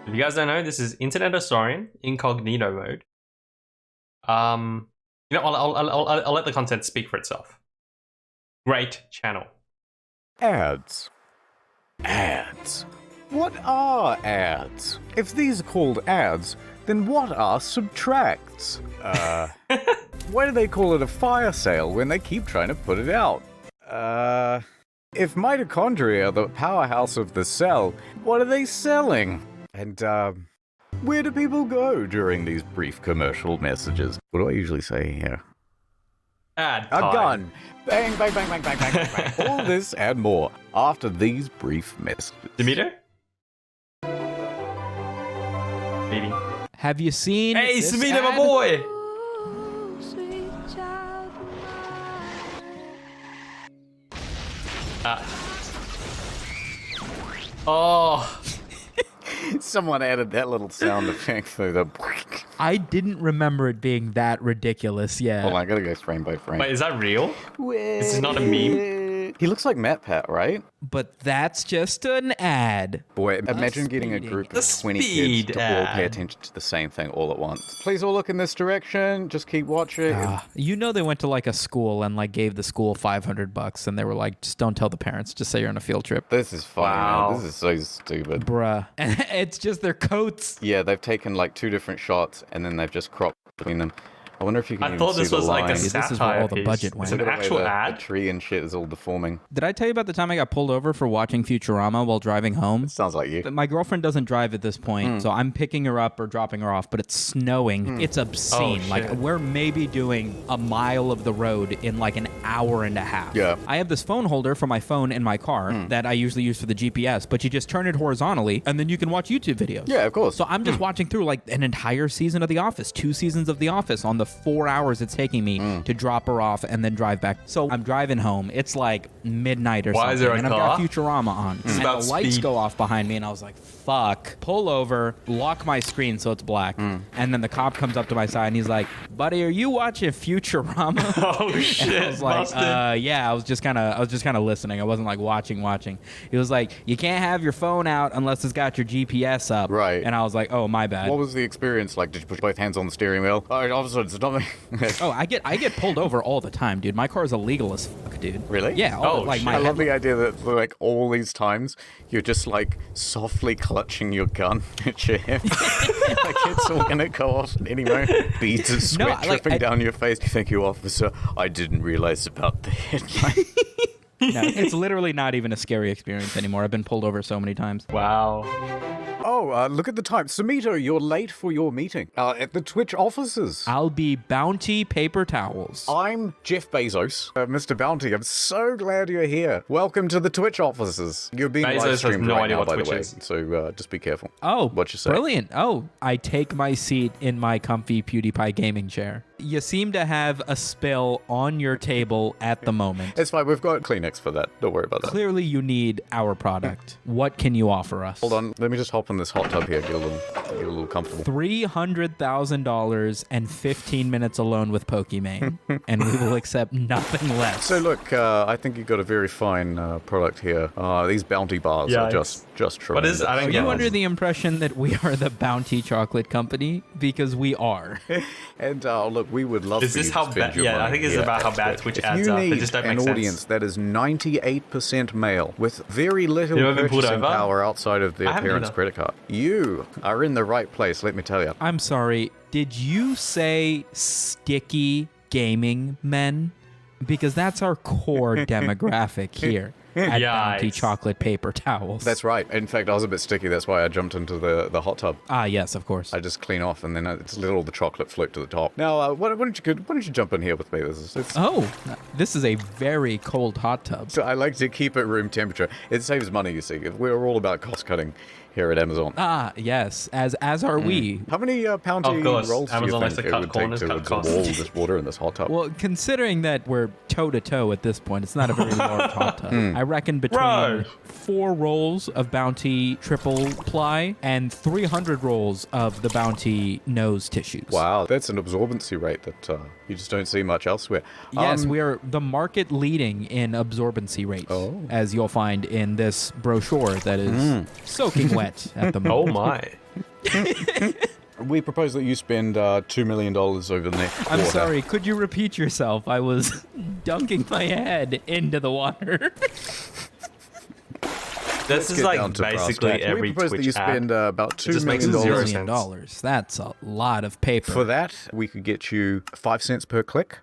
If you guys don't know, this is Internet Historian Incognito mode. I'll let the content speak for itself. Great channel. Ads. Ads. What are ads? If these are called ads, then what are subtracts? Why do they call it a fire sale when they keep trying to put it out? If mitochondria are the powerhouse of the cell, what are they selling? And, where do people go during these brief commercial messages? What do I usually say here? Ad A time. gun! Bang, bang, bang, bang, bang, bang, bang, bang. All this and more after these brief messages. Demeter? Meeting. Have you seen? Hey, this Samita, my ad? boy! Oh, Someone added that little sound effect through the... I didn't remember it being that ridiculous. Yeah. Hold on, I gotta go frame by frame. wait, is that real? This is not a meme? He looks like Matt Pat, right? But that's just an ad. Boy, imagine getting a speeding. group The of 20 speed kids to all pay ad. attention to the same thing all at once. Please all look in this direction. Just keep watching. You know they went to like a school and like gave the school $500 and they were like, just don't tell the parents. Just say you're on a field trip. This is funny, Wow. man. This is so stupid. Bruh. And it's just their coats. Yeah, they've taken like 2 different shots and then they've just cropped between them. I wonder if you can I even thought see this the was like a lines. This is where satire all the piece. budget It's went. an Look at the way actual the ad? tree and shit is all deforming. Did I tell you about the time I got pulled over for watching Futurama while driving home? Sounds like you. But my girlfriend doesn't drive at this point, so I'm picking her up or dropping her off, but it's snowing. It's obscene. Oh, like, shit. we're maybe doing a mile of the road in like an hour and a half. Yeah. I have this phone holder for my phone in my car that I usually use for the GPS, but you just turn it horizontally, and then you can watch YouTube videos. Yeah, of course. So I'm just watching through like an entire season of The Office, 2 seasons of The Office on the 4 hours it's taking me to drop her off and then drive back. So I'm driving home. It's like midnight or Why something. is there a and car? I've got Futurama on. And about the lights speed. go off behind me and I was like, fuck. Pull over, lock my screen so it's black. And then the cop comes up to my side and he's like, buddy, are you watching Futurama? Oh shit! And I was like, busted. yeah, I was just kind of listening. I wasn't like watching. He was like, you can't have your phone out unless it's got your GPS up. Right. And I was like, oh, my bad. What was the experience like? Did you put both hands on the steering wheel? All right, officer, it's not me. Oh, I get pulled over all the time, dude. My car is illegal as fuck, dude. Really? Yeah. Oh, like shit. my I love head- the idea that like all these times you're just like softly clutching your gun at your hip. Like it's all gonna go off at any moment. Beads of sweat dripping down your face. Thank you, officer. I didn't realize about the headlight. No, it's literally not even a scary experience anymore. I've been pulled over so many times. Wow. Oh, look at the time. Samito, you're late for your meeting at the Twitch offices. I'll be Bounty paper towels. I'm Jeff Bezos, Mr. Bounty. I'm so glad you're here. Welcome to the Twitch offices. You're being Bezos live has streamed no right idea now, what by the Twitch way. is. So just be careful. Oh, What you say? brilliant. Oh, I take my seat in my comfy PewDiePie gaming chair. You seem to have a spill on your table at the moment. It's fine. We've got Kleenex for that. Don't worry about that. Clearly, you need our product. What can you offer us? Hold on. Let me just hop in this hot tub here. Get a little comfortable. $300,000 and 15 minutes alone with Pokimane, and we will accept nothing less. So look, I think you got a very fine product here. These Bounty bars are Yikes. just tremendous. I don't Are get you it. under the impression that we are the Bounty Chocolate Company? Because we are. And look, we would love Is for this you how to spend bad- your yeah, I money think it's here about how at bad Twitch. Twitch if ads you are. They need just don't an make sense. audience that is 98% male with very little You ever been pulled purchasing over? power outside of their I haven't parents' either. credit card, you are in the right place, let me tell you. I'm sorry, did you say sticky gaming men? Because that's our core demographic here at Bounty Yikes. Chocolate Paper Towels. That's right. In fact, I was a bit sticky. That's why I jumped into the hot tub. Ah, yes, of course. I just clean off, and then it's let all the chocolate float to the top. Now, why don't you jump in here with me? Oh, this is a very cold hot tub. So I like to keep it room temperature. It saves money, you see. We're all about cost cutting here at Amazon. Ah, yes, as are we. How many Bounty Of course, rolls do you Amazon likes think to it cut would take corners, to cut absorb costs. all this water in this hot tub? Well, considering that we're toe-to-toe at this point, it's not a very large hot tub. I reckon between Bro. 4 rolls of Bounty triple ply and 300 rolls of the Bounty nose tissues. Wow, that's an absorbency rate that you just don't see much elsewhere. Yes, we are the market leading in absorbency rate, Oh. as you'll find in this brochure that is soaking wet. wet at the Oh moment. my. We propose that you spend $2 million over the next quarter. I'm sorry, could you repeat yourself? I was dunking my head into the water. This is Get like down to brass basically tacks. every We propose that Twitch you spend ad. about It just $2 makes million. zero $2 million. That's a lot of paper. For that, we could get you 5 cents per click.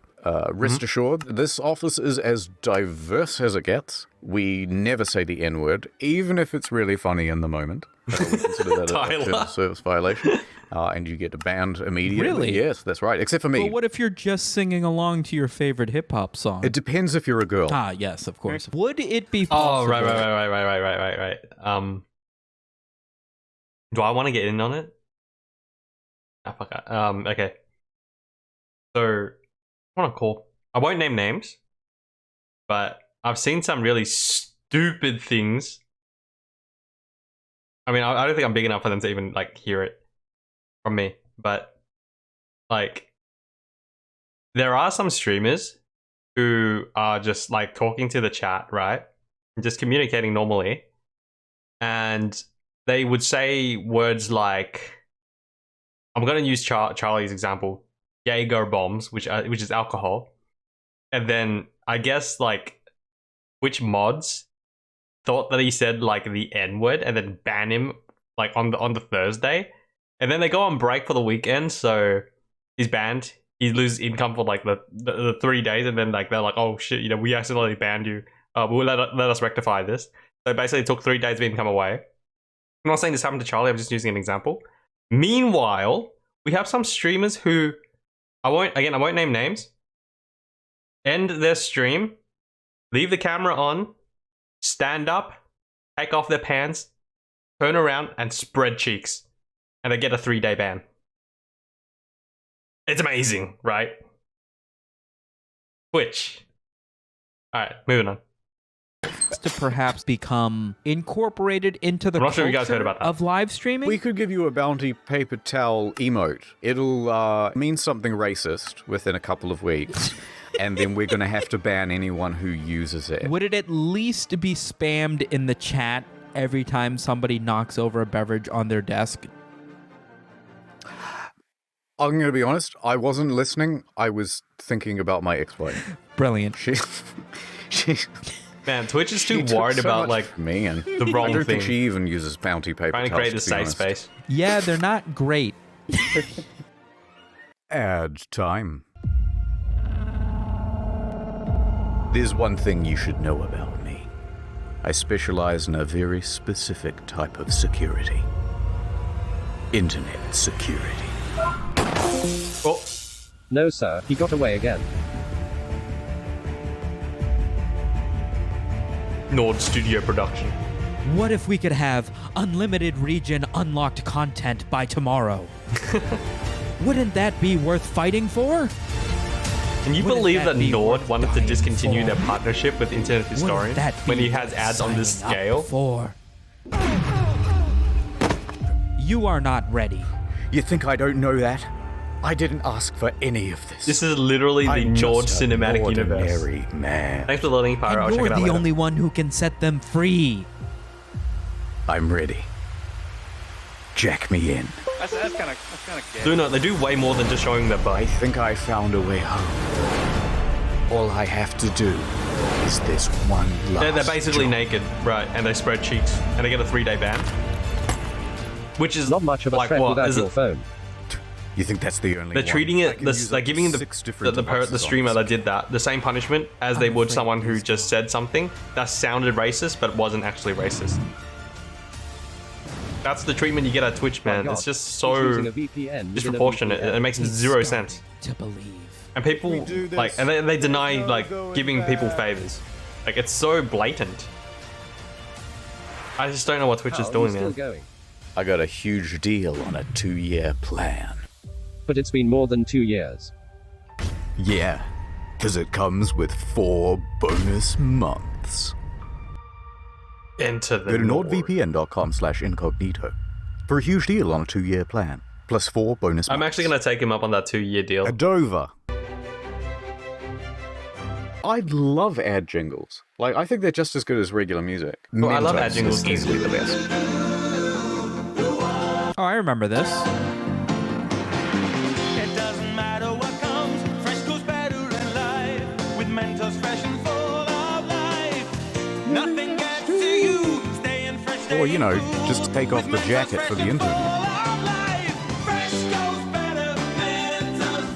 Rest assured, this office is as diverse as it gets. We never say the N-word, even if it's really funny in the moment. We consider that a Tyler. terms of service violation. And you get banned immediately. Really? Yes, that's right. Except for me. But what if you're just singing along to your favorite hip hop song? It depends if you're a girl. Ah, yes, of course. Would it be Oh, possible? right. Do I want to get in on it? Ah, fuck it. Okay. So, I won't name names, but I've seen some really stupid things. I mean, I don't think I'm big enough for them to even, like, hear it from me, but, like, there are some streamers who are just, like, talking to the chat, right? Just communicating normally, and they would say words like, I'm going to use Charlie's example, Jaeger bombs, which is alcohol, and then I guess like which mods thought that he said like the N-word and then ban him like on the Thursday, and then they go on break for the weekend, so he's banned. He loses income for like the 3 days, and then like they're like, oh shit, we accidentally banned you. We'll let us rectify this. So basically, it took 3 days of income away. I'm not saying this happened to Charlie. I'm just using an example. Meanwhile, we have some streamers who I won't name names. End their stream, leave the camera on, stand up, take off their pants, turn around, and spread cheeks, and they get a 3-day ban. It's amazing, right? Twitch. All right, moving on. To perhaps become incorporated into the I'm not sure culture you guys heard about that. of live streaming? We could give you a bounty paper towel emote. It'll mean something racist within a couple of weeks, and then we're going to have to ban anyone who uses it. Would it at least be spammed in the chat every time somebody knocks over a beverage on their desk? I'm going to be honest, I wasn't listening. I was thinking about my ex-wife. Brilliant. She Man, Twitch is she too took worried so about much like from me, and the I wrong don't thing. think she even uses bounty paper Trying to towels, create a to be safe honest. space. Yeah, they're not great. Ad time. There's one thing you should know about me. I specialize in a very specific type of security. Internet security. Oh, No, sir, he got away again. Nord Studio production. What if we could have unlimited region unlocked content by tomorrow? Wouldn't that be worth fighting for? Can you Wouldn't believe that that be Nord worth wanted to dying discontinue for? their partnership with Internet Historian Wouldn't that when be he has worth ads on this signing up scale? For? You are not ready. You think I don't know that? I didn't ask for any of this. This is literally the I'm Nord just an cinematic universe. ordinary man. Thanks for loading, Pyro. I'll And check you're it out the later. only one who can set them free. I'm ready. Jack me in. That's kind of gay. Do not. They do way more than just showing their I butt. think I found a way home. All I have to do is this one last They're basically job. naked, right? And they spread cheeks, and they get a 3-day ban. Which is Not much of a like threat what? without Is your it, phone. You think that's the only they're one? treating I it. can This, use they're up giving to the 6 the, different the, devices the on streamer this. that did that the same punishment as they would afraid someone who these just said something that sounded racist but wasn't actually racist. That's the treatment you get at Twitch, man. My It's God, just he's so using a VPN within a disproportionate. VPN. It makes He's zero starting sense. to believe. And people We do this, like, and they deny no like going giving people back. favors. Like it's so blatant. I just don't know what Twitch How is are you doing, still man. going? I got a huge deal on a 2-year plan. But it's been more than 2 years. Yeah, because it comes with 4 bonus months. Enter the Go to Nord. nordvpn.com/incognito for a huge deal on a 2-year plan, plus 4 bonus I'm months. actually gonna take him up on that 2-year deal. Adova. I love ad jingles. Like, I think they're just as good as regular music. Oh, I love Mentos ad jingles is too. easily the best. Oh, I remember this. It doesn't matter what comes, fresh goes better in life. With Mentos fresh and full of life. Nothing gets to you, staying fresh. Or, you know, just take off the jacket for the interview.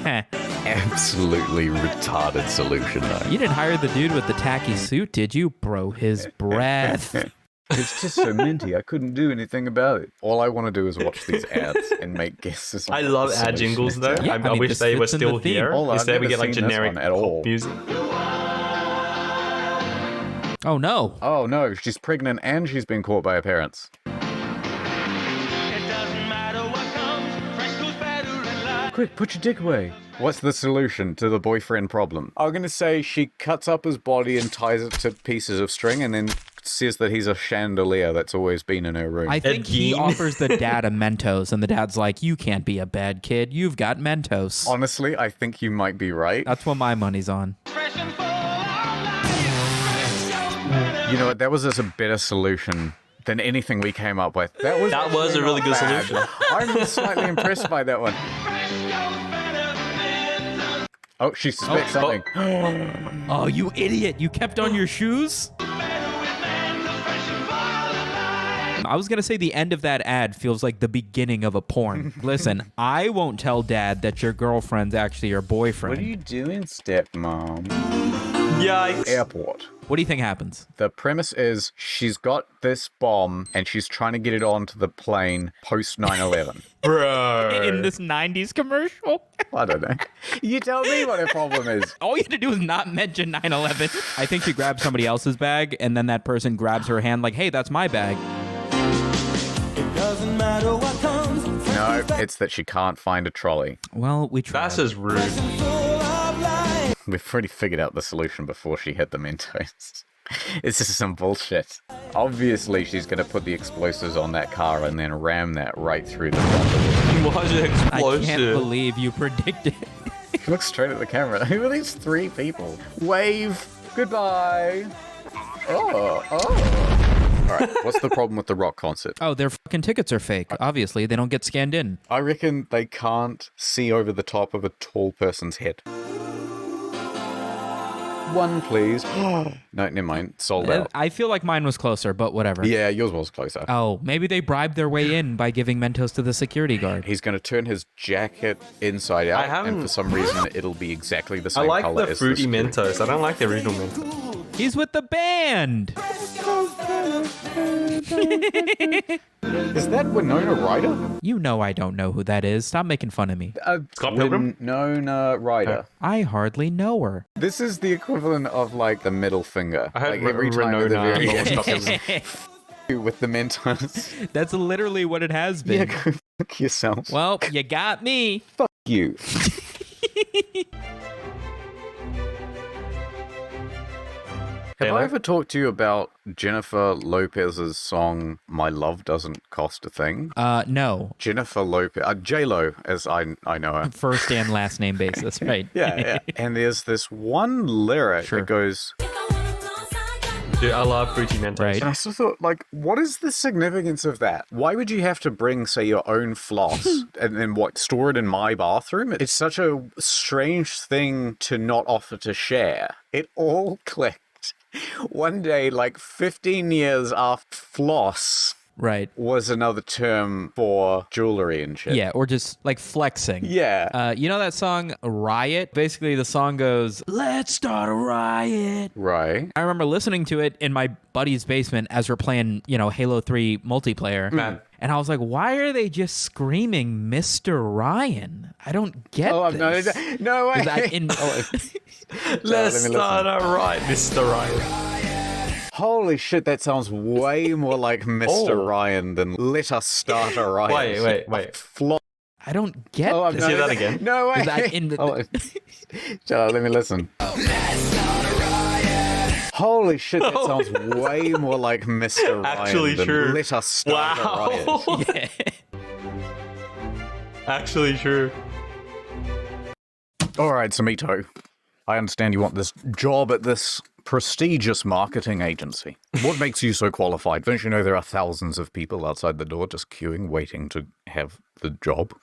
Heh. Absolutely retarded solution, though. You didn't hire the dude with the tacky suit, did you? Bro, his breath. It's just so minty. I couldn't do anything about it. All I want to do is watch these ads and make guesses. I love ad jingles though. Yeah, I mean, wish this they were fits in the still theme. here. Hold on, I've Instead, we never get like seen this generic one at all. music. Oh, no. Oh no, she's pregnant and she's been caught by her parents. Quick, put your dick away. What's the solution to the boyfriend problem? I'm gonna say she cuts up his body and ties it to pieces of string and then says that he's a chandelier that's always been in her room. I think he Gein. offers the dad a Mentos, and the dad's like, you can't be a bad kid. You've got Mentos. Honestly, I think you might be right. That's what my money's on. You know what? That was just a better solution than anything we came up with. That was a really good bad. solution. I'm slightly impressed by that one. Oh, she suspects something. Oh, you idiot. You kept on your shoes? I was going to say the end of that ad feels like the beginning of a porn. Listen, I won't tell dad that your girlfriend's actually your boyfriend. What are you doing, stepmom? Yikes. Airport. What do you think happens? The premise is she's got this bomb and she's trying to get it onto the plane post 9/11. Bro. In this 90s commercial? I don't know. You tell me what her problem is. All you have to do is not mention 9/11. I think she grabs somebody else's bag, and then that person grabs her hand like, hey, that's my bag. Doesn't matter what comes. No, it's that she can't find a trolley. Well, we tried. That's just rude. We've already figured out the solution before she hit the Mentos. It's just some bullshit. Obviously, she's going to put the explosives on that car and then ram that right through the front of it. Why's it I explosive? can't believe you predicted. Look straight at the camera. Who are these three people? Wave. Goodbye. Oh. All right, what's the problem with the rock concert? Oh, their fucking tickets are fake. Obviously, they don't get scanned in. I reckon they can't see over the top of a tall person's head. One, please. No, never mind. Sold out. I feel like mine was closer, but whatever. Yeah, yours was closer. Oh, maybe they bribed their way in by giving Mentos to the security guard. He's going to turn his jacket inside out, and for some reason, it'll be exactly the I same like color the as fruity the screen. Mentos. I don't like the original Mentos. He's with the band. Is that Winona Ryder? You know I don't know who that is. Stop making fun of me. Scott Pilgrim? Winona Ryder. I hardly know her. This is the equivalent of like the middle finger. I heard Like every time at the Renona, very but end, Scott Pilgrim. with the Mentos. That's literally what it has Yeah, been. go fuck yourself. Well, you got me. Fuck you. Have I ever talked to you about Jennifer Lopez's song "My Love Doesn't Cost a Thing"? No. Jennifer Lopez, J-Lo, as I know her. First and last name basis, right? Yeah. And there's this one lyric Sure. that goes, Dude, I love fruity Mentos. Right. and I sort of thought, like, what is the significance of that? Why would you have to bring, say, your own floss and then store it in my bathroom? It's such a strange thing to not offer to share. It all clicked. One day, like 15 years after floss Right. was another term for jewelry and shit. Yeah, or just like flexing. Yeah. You know that song Riot? Basically, the song goes, "Let's start a riot." Right. I remember listening to it in my buddy's basement as we're playing, Halo 3 multiplayer. Man. And I was like, why are they just screaming Mr. Ryan? I don't get this. No way. Is that in- Let's let me start a right, Mr. Ryan. Holy shit, that sounds way more like Mr. Oh. Ryan than let us start a riot. Wait. I don't get Oh, this. Say that again. No way. Is that in the- Oh, shut up, let me listen. Holy shit, that sounds way more like Mr. Ryan Actually than true. let us start a riot. Wow. Yeah. Actually true. All right, Samito. I understand you want this job at this prestigious marketing agency. What makes you so qualified? Don't you know there are thousands of people outside the door just queuing, waiting to have the job?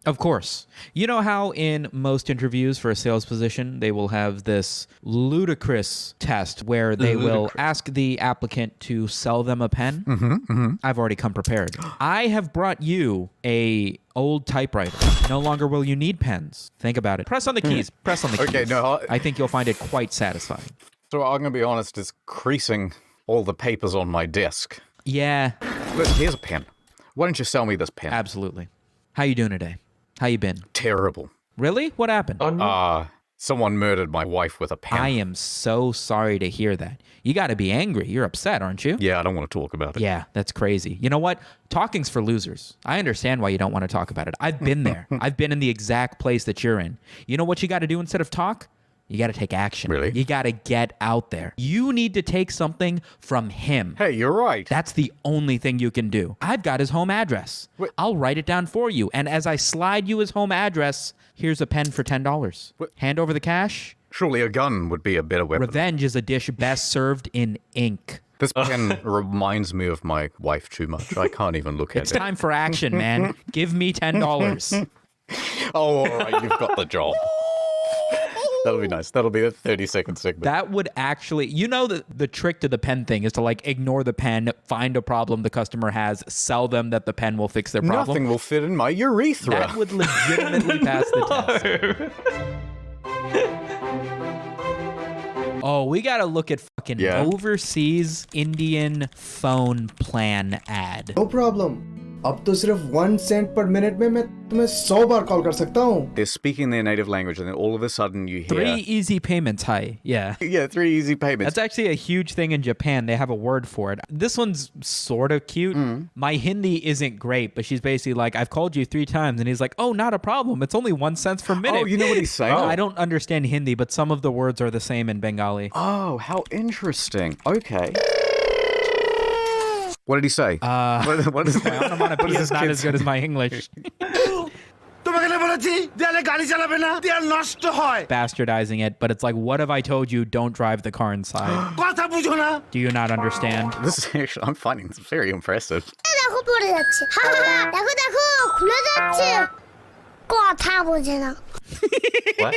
Of course. You know how in most interviews for a sales position, they will have this ludicrous test where they will ask the applicant to sell them a pen? I've already come prepared. I have brought you a old typewriter. No longer will you need pens. Think about it. Press on the keys. Press on the keys. Okay, no, I think you'll find it quite satisfying. So I'm going to be honest, it's creasing all the papers on my desk. Yeah, Look, here's a pen. Why don't you sell me this pen? absolutely. How you doing today? How you been? Terrible. Really? What happened? Oh, no. Someone murdered my wife with a pen. I am so sorry to hear that. You got to be angry. You're upset, aren't you? Yeah, I don't want to talk about it. Yeah, that's crazy. You know what? Talking's for losers. I understand why you don't want to talk about it. I've been there. I've been in the exact place that you're in. You know what you got to do instead of talk? You got to take action. Really? You got to get out there. You need to take something from him. Hey, you're right. That's the only thing you can do. I've got his home address. Wait. I'll write it down for you. And as I slide you his home address, here's a pen for $10. What? Hand over the cash. Surely a gun would be a better weapon. Revenge is a dish best served in ink. This pen reminds me of my wife too much. I can't even look at It's it. time for action, man. Give me $10. Oh, all right, you've got the job. That'll be nice. That'll be a 30-second segment. That would actually, you know, the trick to the pen thing is to like ignore the pen, find a problem the customer has, sell them that the pen will fix their problem. Nothing will fit in my urethra. That would legitimately pass the test. Oh, we got to look at fucking Yeah. overseas Indian phone plan ad. No problem अब तो सिर्फ 1 Saint पर minute में मैं तुम्हें 100 बार call कर सकता हूँ They're speaking their native language, and then all of a sudden you hear... 3 easy payments, hi. Yeah. Yeah, 3 easy payments. That's actually a huge thing in Japan. They have a word for it. This one's sort of cute. My Hindi isn't great, but she's basically like, I've called you 3 times. And he's like, oh, not a problem. It's only 1 cent per minute. Oh, you know what he's saying? I don't understand Hindi, but some of the words are the same in Bengali. Oh, how interesting. Okay. What did he say? What is My onomatopoeia is not as good as my English. Bastardizing it, but it's like, what have I told you? Don't drive the car inside. Do you not understand? This is actually, I'm finding this very impressive. দেখো পড়ে যাচ্ছে দেখো দেখো খুলে যাচ্ছে কথা বোঝে না What?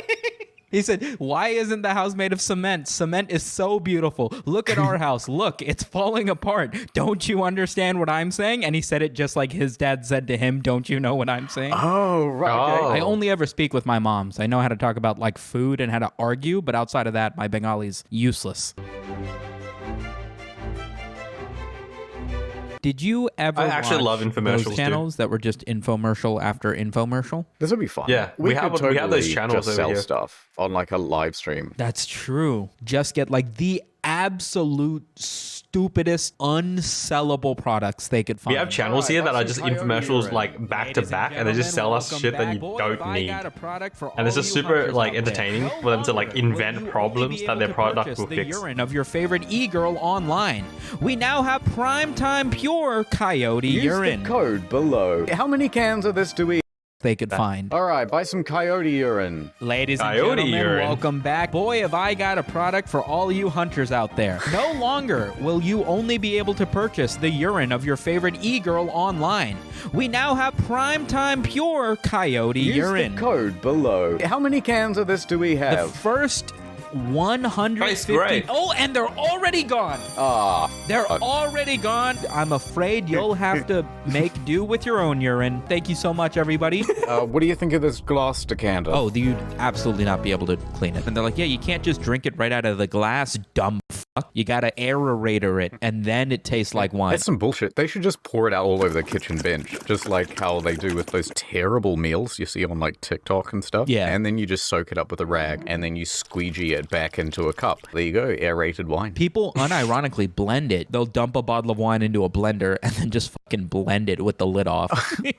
He said, why isn't the house made of cement? Cement is so beautiful. Look at our house. Look, it's falling apart. Don't you understand what I'm saying? And he said it just like his dad said to him, don't you know what I'm saying? Oh, right. Okay. Oh. I only ever speak with my moms. I know how to talk about like food and how to argue, but outside of that, my Bengali's useless. Did you ever I actually watch love infomercials, those dude. channels that were just infomercial after infomercial? This would be fun. Yeah, we have could those totally channels just over sell here. stuff on like a live stream. That's true. Just get like the absolute stupidest, unsellable products they could find. We have channels here that are just Coyote infomercials Urine. like back to back, and they just sell us shit that you don't need. And it's just super like entertaining for them to like invent problems that their product will the fix. urine of your favorite e-girl online. We now have primetime pure Coyote Use Urine the code below. How many cans of this do we... they could find. All right, buy some Coyote Urine. Ladies and Coyote gentlemen, Urine. welcome back. Boy, have I got a product for all you hunters out there. No longer will you only be able to purchase the urine of your favorite e-girl online. We now have primetime pure Coyote Use Urine. the code below. How many cans of this do we The have? first 150. Tastes great. Oh, and they're already gone. Ah, They're already gone. I'm afraid you'll have to make do with your own urine. Thank you so much, everybody. what do you think of this glass decanter? Oh, you'd absolutely not be able to clean it. And they're like, yeah, you can't just drink it right out of the glass, dumb fuck. You gotta aerator it, and then it tastes like wine. That's some bullshit. They should just pour it out all over the kitchen bench, just like how they do with those terrible meals you see on like TikTok and stuff. Yeah. And then you just soak it up with a rag, and then you squeegee it back into a cup. There you go, aerated wine. People unironically blend it. They'll dump a bottle of wine into a blender and then just fucking blend it with the lid off.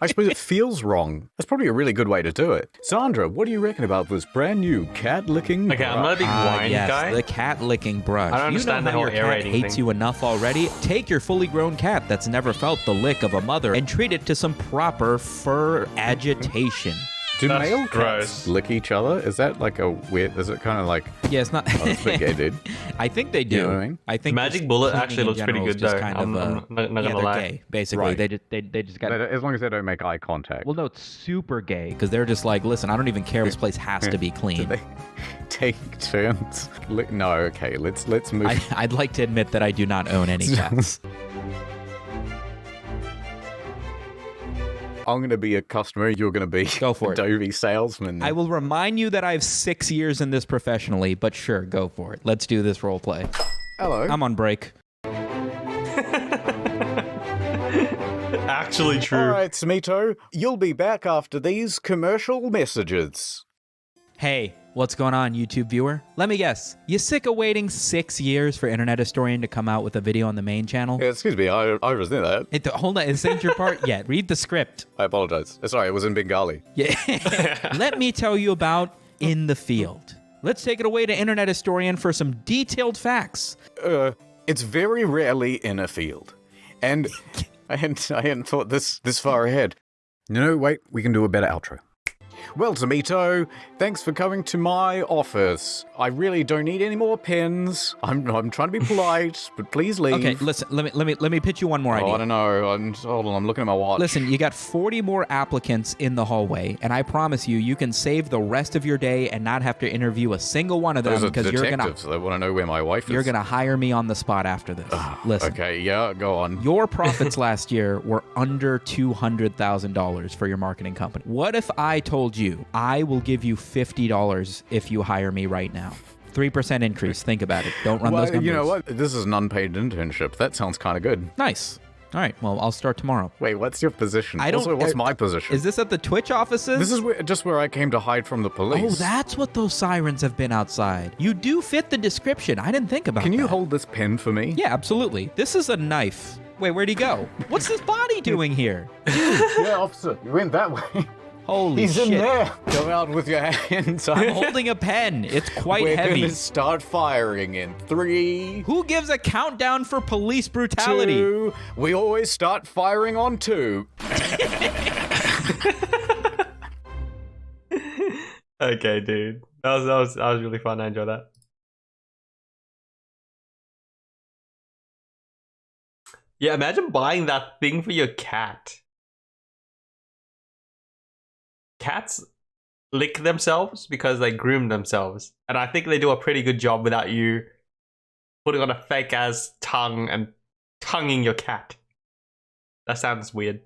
I suppose it feels wrong. That's probably a really good way to do it. Sandra, what do you reckon about this brand new cat licking? Okay, I'm not a big wine yes, guy. the cat licking brush. I don't understand you know the how whole your cat aerating hates thing. you enough already? Take your fully grown cat that's never felt the lick of a mother and treat it to some proper fur agitation. Do That's male cats gross. lick each other? Is that like a weird? Is it kind of like? Yeah, it's not. Oh, it's a bit gay, dude. I think they do. You know what I mean? I think Magic just Bullet cleaning actually in looks pretty general is good just though. kind I'm of, not yeah, gonna they're lie. gay. Basically, Right. they just got. As long as they don't make eye contact. Well, no, it's super gay because they're just like, listen, I don't even care. This place has to be Do clean. they take turns? No, okay. Let's move. I'd like to admit that I do not own any cats. I'm going to be a customer. You're going to be Go for a it. Dovey salesman. I will remind you that I have 6 years in this professionally, but sure, go for it. Let's do this role play. Hello. I'm on break. Actually true. All right, Smito. You'll be back after these commercial messages. Hey, what's going on, YouTube viewer? Let me guess. You sick of waiting 6 years for Internet Historian to come out with a video on the main channel? Yeah, excuse me. I resent that. Hold on, this ain't your part yet. Read the script. I apologize. Sorry, it was in Bengali. Yeah. Let me tell you about In the Field. Let's take it away to Internet Historian for some detailed facts. It's very rarely in a field, and I hadn't thought this far ahead. No, wait. We can do a better outro. Well, Tomito, thanks for coming to my office. I really don't need any more pens. I'm trying to be polite, but please leave. Okay, listen, let me pitch you one more Oh, idea. I don't know. Hold on, I'm looking at my watch. Listen, you got 40 more applicants in the hallway, and I promise you can save the rest of your day and not have to interview a single one of them Those are because detectives. They want to know where my wife is. you're gonna hire me on the spot after this. Listen. Okay, yeah, go on. Your profits last year were under $200,000 for your marketing company. What if I told you I will give you $50 if you hire me right now? 3% increase. Think about it. Don't run those numbers. You know what? This is an unpaid internship. That sounds kind of good. Nice. All right. Well, I'll start tomorrow. Wait, what's your position? I don't- Also, what's my position? Is this at the Twitch offices? This is just where I came to hide from the police. Oh, that's what those sirens have been outside. You do fit the description. I didn't think about Can you that. hold this pen for me? Yeah, absolutely. This is a knife. Wait, where'd he go? What's this body doing here? Yeah, officer. You went that way. Holy He's shit. in there. Go out with your hands up. I'm holding a pen. It's quite We're heavy. gonna start firing in 3, Who gives a countdown for police brutality? 2. We always start firing on 2. Okay, dude. That was really fun. I enjoyed that. Yeah, imagine buying that thing for your cat. Cats lick themselves because they groom themselves. And I think they do a pretty good job without you putting on a fake ass tongue and tonguing your cat. That sounds weird.